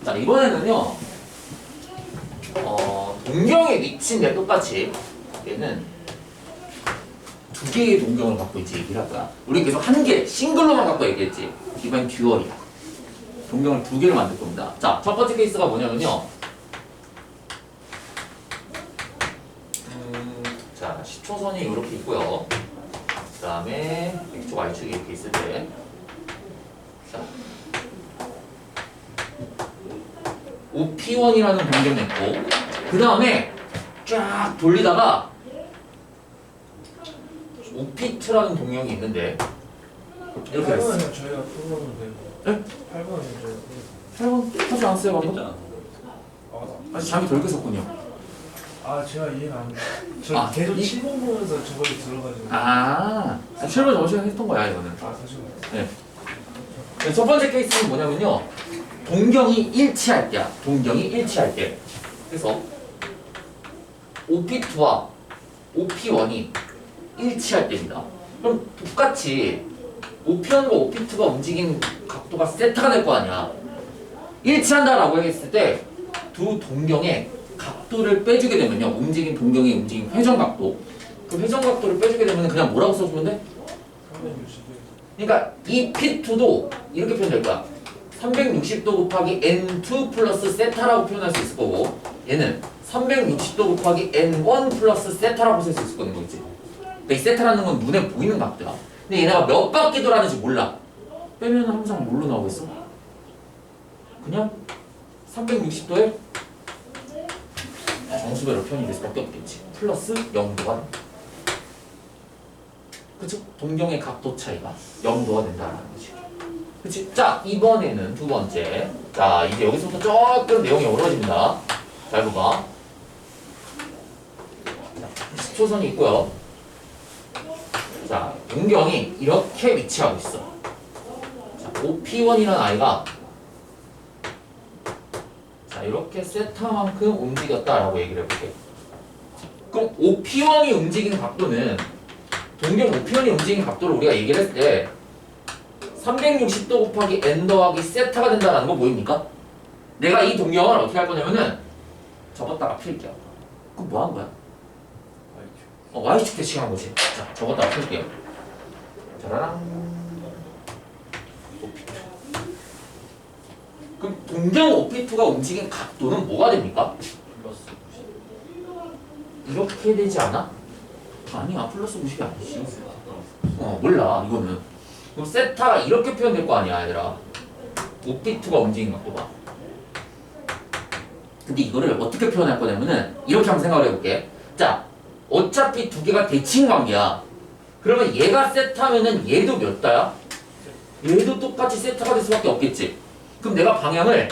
자, 이번에는요, 동경의 위치인데 똑같이 얘는 두 개의 동경을 갖고 있지 얘기를 할 거야. 우리 계속 한 개, 싱글로만 갖고 얘기했지. 이번엔 듀얼이야. 동경을 두 개를 만들 겁니다. 자, 첫 번째 케이스가 뭐냐면요. 자, 10초선이 이렇게 있고요. 그 다음에 X축, Y축이 이렇게 있을 때, 자, OP1이라는 동경이 있고, 그 다음에 쫙 돌리다가 OP2라는 동경이 있는데, 이렇게 됐어. 8번은 저희가 풀어놓으면 되고. 네? 8번은 저희가 8번 하지 않았어요, 방금? 풀어놓으면. 아직 잠이 덜 깼었군요. 제가 이해가 안 돼. 저 계속 7번 보면서 저걸 들어가지고. 7번 저번 시간에 했던 거야, 이거는. 사실. 네. 첫 번째 케이스는 뭐냐면요. 동경이 일치할 때야. 동경이 일치할 때. 그래서 OP2와 OP1이 일치할 때입니다. 그럼 똑같이 OP1과 OP2가 움직인 각도가 세타가 될 거 아니야. 일치한다라고 했을 때 두 동경의 각도를 빼주게 되면요. 움직인 동경이 움직인 회전 각도. 그 회전 각도를 빼주게 되면 그냥 뭐라고 써주면 돼? 360도. 그러니까 이 P2도 이렇게 표현될 거야. 360도 곱하기 N2 플러스 세타라고 표현할 수 있을 거고, 얘는 360도 곱하기 N1 플러스 세타라고 쓸 수 있을 거는 거지. 근데 이 세타라는 건 눈에 보이는 각도야. 근데 얘네가 몇 바퀴 돌았는지 몰라. 빼면 항상 뭘로 나오고 있어? 그냥 360도에 정수배로 표현이 될 수밖에 없겠지. 플러스 0도가 그쵸? 동경의 각도 차이가 0도가 된다는 거지. 그치? 자, 이번에는 두 번째. 자, 이제 여기서부터 조금 내용이 어려워집니다. 잘 봐봐. 10초선이 있고요. 자, 동경이 이렇게 위치하고 있어. 자, OP1이라는 아이가 자, 이렇게 세타만큼 움직였다라고 얘기를 해볼게. 그럼 OP1이 움직이는 각도는 동경 OP1이 움직이는 각도를 우리가 얘기를 했을 때 360도 곱하기 n 더하기 세타가 된다는 거 보입니까? 내가 이 동경을 어떻게 할 거냐면은 접었다가 풀게요. 그럼 뭐 한 거야? Y축 대칭한 거지. 자, 접었다가 풀게요. 짜라랑. OP2. 그럼 동경 OP2가 움직인 각도는 뭐가 됩니까? 플러스 이렇게 되지 않아? 아니야, 플러스 90이 아니지. 몰라, 이거는. 그럼 세타가 이렇게 표현될 거 아니야, 얘들아. OP2가 움직인 각도가. 근데 이거를 어떻게 표현할 거냐면은 이렇게 한번 생각을 해볼게. 자, 어차피 두 개가 대칭 관계야. 그러면 얘가 세타면은 얘도 몇 다야? 얘도 똑같이 세타가 될 수밖에 없겠지. 그럼 내가 방향을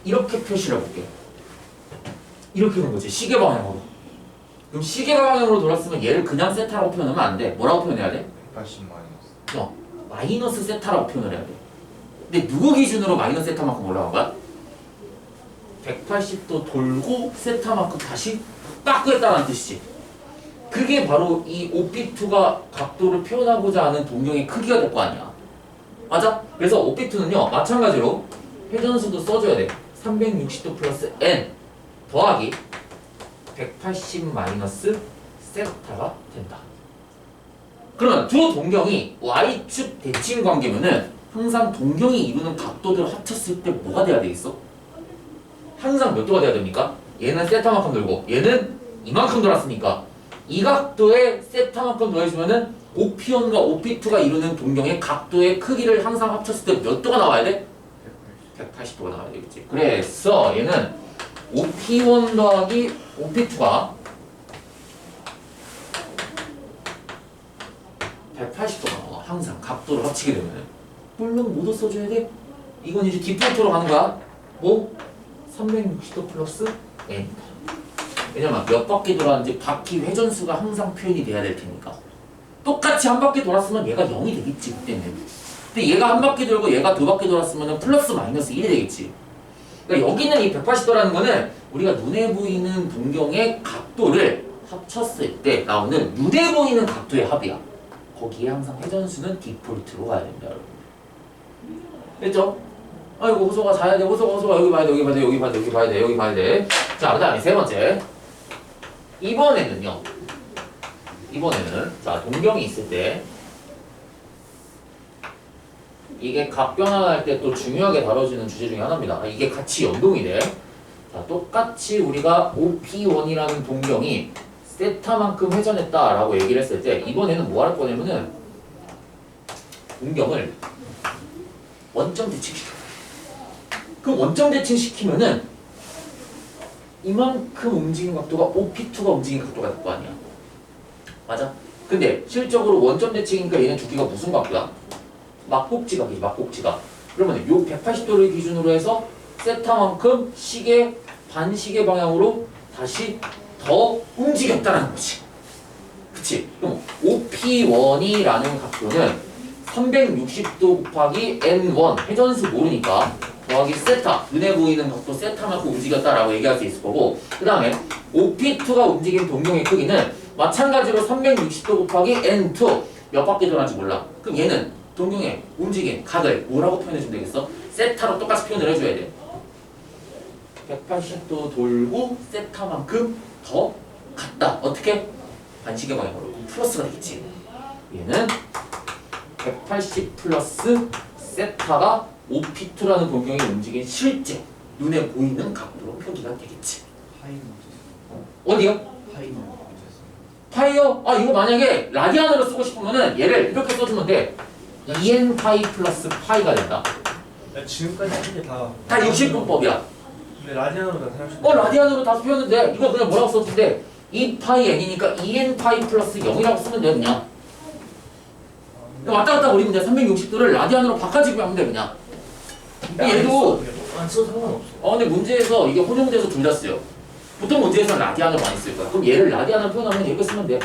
이렇게 표시를 해볼게. 이렇게 하는 거지, 시계 방향으로. 그럼 시계 방향으로 돌았으면 얘를 그냥 세타라고 표현하면 안 돼. 뭐라고 표현해야 돼? 180 마이너스. 마이너스 세타라고 표현을 해야 돼. 근데 누구 기준으로 마이너스 세타만큼 올라간 거야? 180도 돌고 세타만큼 다시 깎였다는 뜻이지. 그게 바로 이 OP2가 각도를 표현하고자 하는 동경의 크기가 될 거 아니야. 맞아? 그래서 OP2는요, 마찬가지로 회전수도 써줘야 돼. 360도 플러스 n 더하기 180 마이너스 세타가 된다. 그러면 두 동경이 Y축 대칭 관계면은 항상 동경이 이루는 각도들을 합쳤을 때 뭐가 돼야 되겠어? 항상 몇 도가 돼야 됩니까? 얘는 세타만큼 돌고 얘는 이만큼 돌았으니까 이 각도에 세타만큼 더해주면은 OP1과 OP2가 이루는 동경의 각도의 크기를 항상 합쳤을 때 몇 도가 나와야 돼? 180도가 나와야 되겠지. 그래서 얘는 OP1 더하기 OP2가 180도가 나와. 항상 각도를 합치게 되면은. 물론 모두 써줘야 돼. 이건 이제 디폴트로 가는 거야. 뭐? 360도 플러스 n이다. 왜냐면 몇 바퀴 돌았는지 바퀴 회전수가 항상 표현이 돼야 될 테니까. 똑같이 한 바퀴 돌았으면 얘가 0이 되겠지, 그때는. 근데 얘가 한 바퀴 돌고 얘가 두 바퀴 돌았으면 플러스 마이너스 1이 되겠지. 그러니까 여기는 이 180도라는 거는 우리가 눈에 보이는 동경의 각도를 합쳤을 때 나오는 눈에 보이는 각도의 합이야. 거기에 항상 회전수는 디폴트로 가야 된다, 여러분. 됐죠? 아이고 호소가 자야 돼. 호소가 여기 봐야 돼. 여기 봐야 돼. 여기 봐야 돼. 여기 봐야 돼. 여기 봐야 돼. 자, 그다음에 세 번째. 이번에는 자, 동경이 있을 때 이게 각 변환할 때 또 중요하게 다뤄지는 주제 중에 하나입니다. 이게 같이 연동이 돼. 자, 똑같이 우리가 OP1이라는 동경이 세타만큼 회전했다라고 얘기를 했을 때 이번에는 뭐 할 거냐면은 동경을 원점 대칭시켜. 그럼 원점 대칭시키면은 이만큼 움직인 각도가 OP2가 움직인 각도가 될 거 아니야. 맞아? 근데 실적으로 원점 대칭이니까 얘는 두께가 무슨 각도야? 막곡지각이지, 막곡지각. 그러면 요 180도를 기준으로 해서 세타만큼 시계 반시계 방향으로 다시 더 움직였다라는 거지. 그치? 그럼 OP1이라는 각도는 360도 곱하기 N1 회전수 모르니까 더하기 세타 눈에 보이는 각도 세타만큼 움직였다라고 얘기할 수 있을 거고 그 다음에 OP2가 움직인 동경의 크기는 마찬가지로 360도 곱하기 N2 몇 바퀴 돌았는지 몰라. 그럼 얘는 동경의 움직인 각을 뭐라고 표현해주면 되겠어? 세타로 똑같이 표현을 해줘야 돼. 180도 돌고 세타만큼 더 갔다. 어떻게? 반시계 방향으로. 플러스가 되겠지. 얘는 180 플러스 세타가 OP2라는 동경이 움직인 실제 눈에 보이는 각도로 표기가 되겠지. 파이는 어디요? 파이는 파이요? 아 이거 만약에 라디안으로 쓰고 싶으면은 얘를 이렇게 써주면 돼. 2n 파이 플러스 파이가 된다. 지금까지 한 게 다 60분법이야. 근데 라디안으로 다 사용할 수 있는 라디안으로 다 표현했는데 이거 그냥 뭐라고 써주는데 2 파이 n이니까 2n 파이 플러스 0이라고 쓰면 돼 그냥. 왔다 갔다 버리면 돼. 360도를 라디안으로 바꿔주기만 하면 돼 그냥. 얘도 안 써도 상관없어. 근데 문제에서 이게 혼용돼서 둘 다 쓰여. 보통 문제에서는 라디안을 많이 쓸 거야. 그럼 얘를 라디안으로 표현하면 이렇게 쓰면 돼.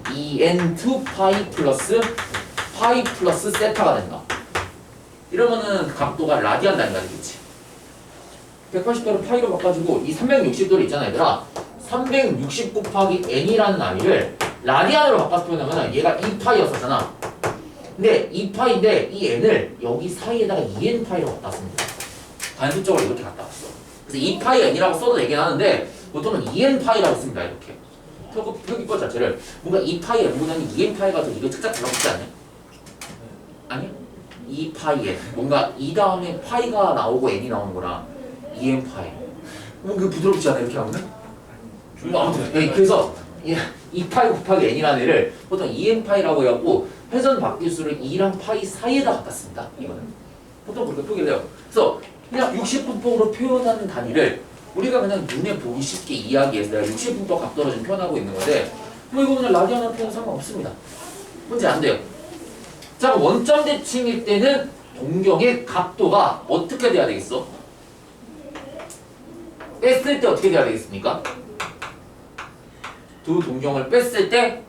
2n2 파이 플러스 세타가 된다. 이러면은 각도가 라디안 단위가 되겠지. 180도를 파이로 바꿔주고 이 360도를 있잖아 얘들아. 360 곱하기 n이라는 나이를 라디안으로 바꿔서 표현하면 얘가 2파이였었잖아. 근데 2파인데 이 n을 여기 사이에다가 2n파이로 갖다 씁니다. 단수적으로 이렇게 갖다 왔어. 그래서 2파이 n이라고 써도 되긴 하는데 보통은 2n파이라고 씁니다. 이렇게. 표기법 자체를 뭔가 2파이 n보다는 2n파이가 더 이거 착착 달라붙지 않냐? 아니? 2파이 n 뭔가 2 다음에 파이가 나오고 n이 나오는 거라 2n파이 뭔가 부드럽지 않아? 이렇게 나오면? 아무튼 그래서 2파이 곱하기 n이라는 애를 보통 2n파이라고 해갖고 회전 바퀴수를 2랑 파이 사이에다 갖다 씁니다. 이거는 보통 그렇게 표기를 해요. 그래서 그냥 60분법으로 표현하는 단위를 우리가 그냥 눈에 보기 쉽게 이야기해서 내가 60분법 각도로 지금 표현하고 있는 건데 뭐 이거 그냥 라디안으로 표현 상관없습니다. 문제 안 돼요. 자, 원점 대칭일 때는 동경의 각도가 어떻게 돼야 되겠어? 뺐을 때 어떻게 돼야 되겠습니까? 두 동경을 뺐을 때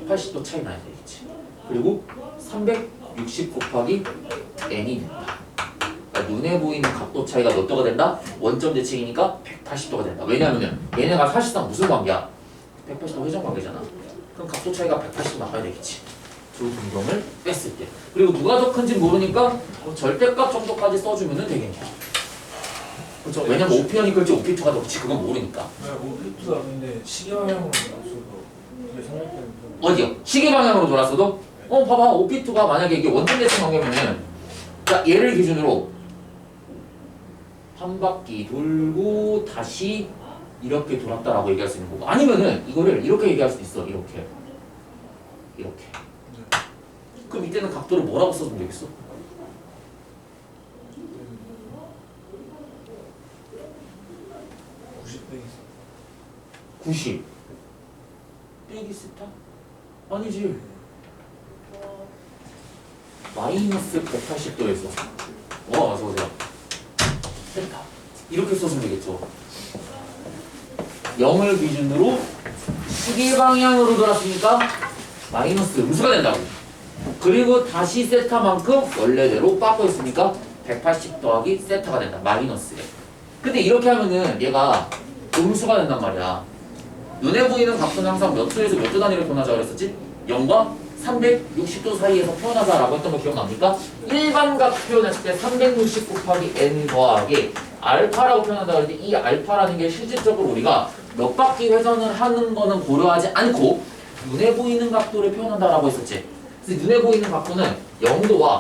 180도 차이 나야 되겠지. 그리고 360 곱하기 n이 된다. 그러니까 눈에 보이는 각도 차이가 몇 도가 된다? 원점 대칭이니까 180도가 된다. 왜냐하면 얘네가 사실상 무슨 관계야? 180도 회전 관계잖아. 그럼 각도 차이가 180도 나가야 되겠지. 두 동경을 뺐을 때. 그리고 누가 더 큰지 모르니까 절대값 정도까지 써주면 되겠냐. 그렇죠. 왜냐면 OP1이 클지 OP2가 더 클지 그건 모르니까. OP2가 근데 시계 방향으로 나왔어도 이게 상관없는 어디요? 시계 방향으로 돌았어도? 봐봐. OP2가 만약에 이게 원점 대칭 관계면은 자, 얘를 기준으로 한 바퀴 돌고 다시 이렇게 돌았다라고 얘기할 수 있는 거고 아니면은 이거를 이렇게 얘기할 수도 있어. 이렇게. 그럼 이때는 각도를 뭐라고 써주면 되겠어? 90 빼기 세타? 아니지. 마이너스 180도에서 어서오세요. 세타 이렇게 써주면 되겠죠. 0을 기준으로 시계 방향으로 돌았으니까 마이너스 음수가 된다고. 그리고 다시 세타만큼 원래대로 빠져 있으니까 180 더하기 세타가 된다. 마이너스에. 근데 이렇게 하면은 얘가 음수가 된단 말이야. 눈에 보이는 각도는 항상 몇 도에서 몇 도 단위로 변하자고 그랬었지? 0과 360도 사이에서 표현하자라고 했던 거 기억납니까? 일반각 표현했을 때 360 곱하기 n 더하기 알파라고 표현한다고 했는데 이 알파라는 게 실질적으로 우리가 몇 바퀴 회전을 하는 거는 고려하지 않고 눈에 보이는 각도를 표현한다라고 했었지. 그래서 눈에 보이는 각도는 0도와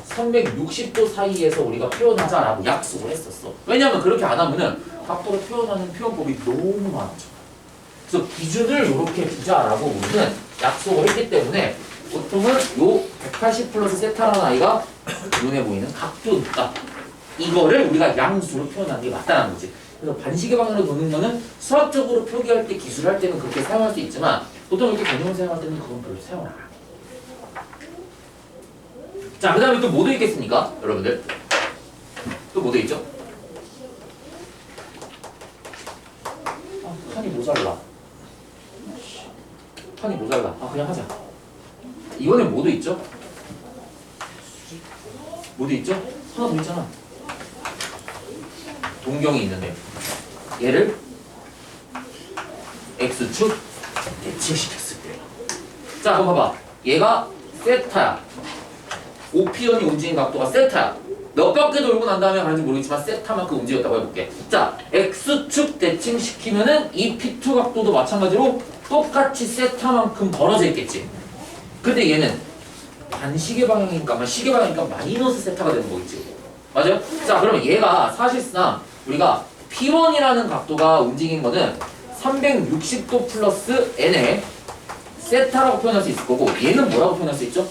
360도 사이에서 우리가 표현하자라고 약속을 했었어. 왜냐면 그렇게 안 하면은 각도를 표현하는 표현법이 너무 많아져. 그래서 기준을 이렇게 두자라고 우리는 약속을 했기 때문에 보통은 요 180 플러스 세타라는 아이가 눈에 보이는 각도니까 이거를 우리가 양수로 표현하는 게 맞다는 거지. 그래서 반시계 방향으로 도는 거는 수학적으로 표기할 때 기술할 때는 그렇게 사용할 수 있지만 보통 이렇게 개념을 사용할 때는 그건 별로 사용 안 해요. 자, 그 다음에 또 뭐 더 있겠습니까? 여러분들 또 뭐 더 있죠? 판이 모자라. 판이 모자라. 그냥 하자. 이번엔 뭐도 있죠? 뭐도 있죠? 하나 더 있잖아. 동경이 있는데 얘를 x축 대칭시켰을 때요. 자, 그럼 봐봐. 얘가 세타야. 오피언이 움직인 각도가 세타야. 몇 바퀴 돌고 난 다음에 가는지 모르겠지만 세타만큼 움직였다고 해볼게. 자, x축 대칭시키면은 이 P2 각도도 마찬가지로 똑같이 세타만큼 벌어져 있겠지. 근데 얘는 반시계 방향이니까, 시계 방향이니까 마이너스 세타가 되는 거겠지. 맞아요? 자, 그러면 얘가 사실상 우리가 P1이라는 각도가 움직인 거는 360도 플러스 n의 세타라고 표현할 수 있을 거고 얘는 뭐라고 표현할 수 있죠?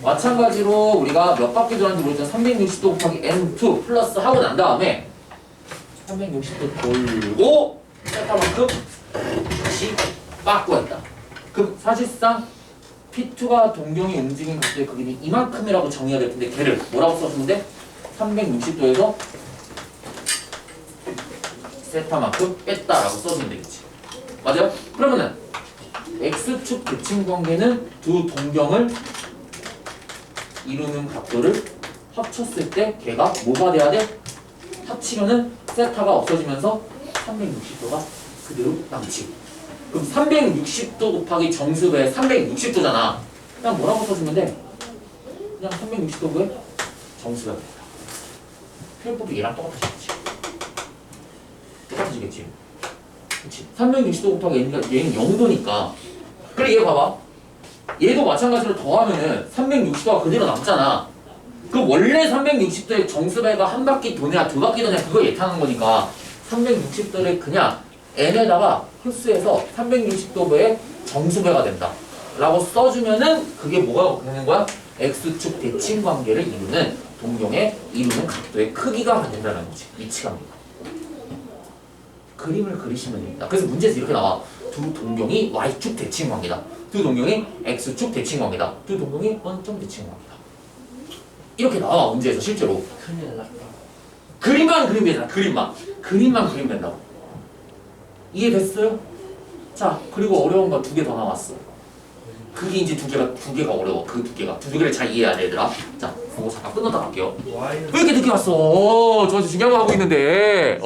마찬가지로 우리가 몇 바퀴 돌았는지 모르겠지만 360도 곱하기 n2 플러스 하고 난 다음에 360도 돌고 세타만큼 다시 바꾸었다. 그럼 사실상 P2가 동경이 움직인 각도의 크기는 이만큼이라고 정의해야 될 텐데 걔를 뭐라고 써주면 돼? 360도에서 세타만큼 뺐다라고 써주면 되겠지. 맞아요? 그러면은 X축 대칭 관계는 두 동경을 이루는 각도를 합쳤을 때 걔가 뭐가 돼야 돼? 합치면은 세타가 없어지면서 360도가 그대로 남지. 그럼 360도 곱하기 정수배 360도잖아. 그냥 뭐라고 써주면 돼? 그냥 360도에 정수배가 된다. 표현법이 얘랑 똑같아지겠지. 똑같아지겠지. 그치? 360도 곱하기 얘는 0도니까. 그래, 얘 봐봐. 얘도 마찬가지로 더하면은 360도가 그대로 남잖아. 그 원래 360도의 정수배가 한 바퀴 도냐 두 바퀴 도냐 그거 예타는 거니까 360도를 그냥 n에다가 흡수해서 360도의 정수배가 된다 라고 써주면은 그게 뭐가 되는 거야? x축 대칭 관계를 이루는 동경의 이루는 각도의 크기가 된다는 거지. 위치감입니다. 그림을 그리시면 됩니다. 그래서 문제에서 이렇게 나와. 두 동경이 y축 대칭 관계다. 두 동경이 x축 대칭 관계다. 두 동경이 원점 대칭 관계다. 이렇게 나와 문제에서 실제로. 큰일 났다. 그림만 그리면 되잖아. 그림만 그리면 된다고. 이해됐어요? 자, 그리고 어려운 거 두 개 더 나왔어. 그게 이제 두 개가 어려워. 그 두 개를 잘 이해해야 돼, 얘들아. 자, 그거 잠깐 끊었다 갈게요. Y는 왜 이렇게 늦게 왔어? 저 중요한 거 하고 있는데.